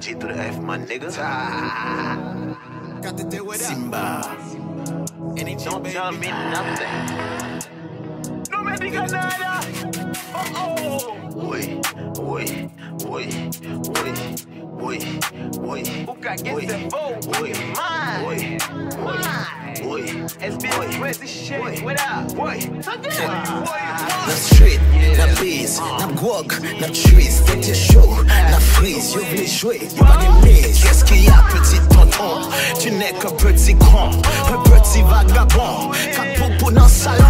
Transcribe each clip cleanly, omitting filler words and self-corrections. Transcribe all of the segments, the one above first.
G to the F, my nigga. Got to deal with Simba. And he don't tell me nothing. No me diga nada. Oi. Who can get the vote? Mine. It's been crazy shit. What up? Na street, na base, na guog, na trees, faites tes shows, na freeze, je voulais jouer, y'a pas de mise. Qu'est-ce qu'il y a, petit tonton? Tu n'es qu'un petit con, un petit vagabond, capot dans le salon.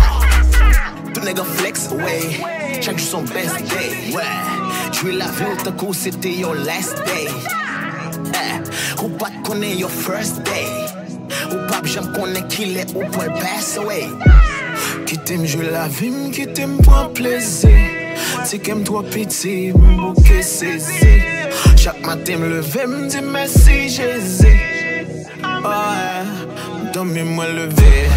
Tout nègre flex away, chaque jour son best day. Ouais, jouer la vie, tout coup c'était your last day. Ou pas te connaître your first day. Ou pas j'aime connaître qu'il est ou pour pass away. Qui t'aime jouer la vie, qui t'aime prendre plaisir. C'est qu'aime toi petit, m'bouquet saisi. Chaque matin me lever, me dit merci Jésus. Ouais, dormez-moi lever.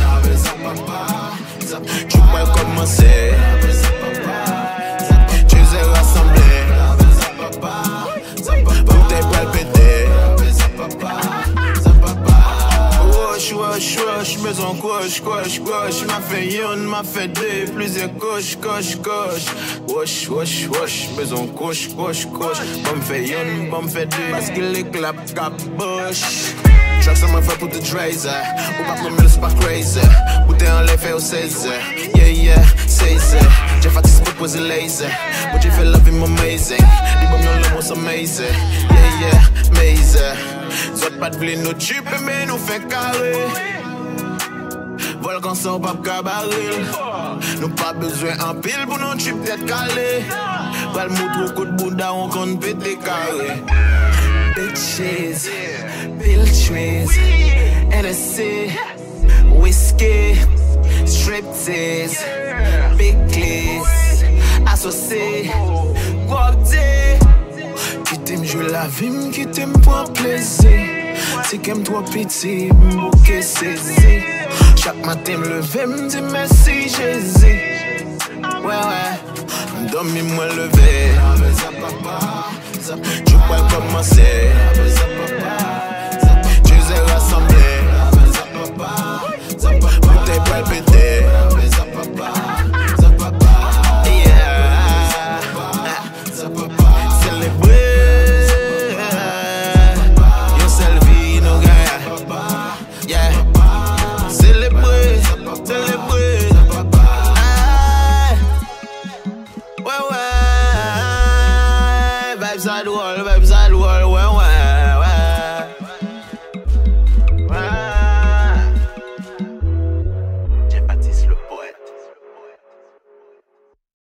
Tu peux commencer. Tu es rassemblé. Pour tes palpiter. Wesh, maison coche, m'a fait yon, m'a fait deux, plusieurs coche. Wesh, maison coche, bon fait yon, bon fait deux, parce qu'il est clap, caboche. Tracks on my front pour the Drazer, ou pas comme c'est pas crazy. Bouteille en l'air fait au 16, yeah, 16. J'ai fait ce pour poser laser, but j'ai fait la vie amazing. Les bombes dans l'amour c'est amazing, yeah, amazing. Zot pas de blé nous tuer, mais nous fait carré. Volcan sans pas cabaret. Nous pas besoin en pile pour nous tuer peut-être calé. Val mout trop de bouddha on compte péter carré. Bitches, bill trees, NSC, whiskey, striptease, big cleats, associé, guapté. Qui t'aime jouer la vie, qui t'aime prendre plaisir. C'est qu'aime toi petit, m'bouquet saisi. Chaque matin me lever, me dit merci Jésus. Ouais, dormez-moi lever. Tu peux commencer. Tu es rassemblé. Pour tes palpiter. Vibes at the wall,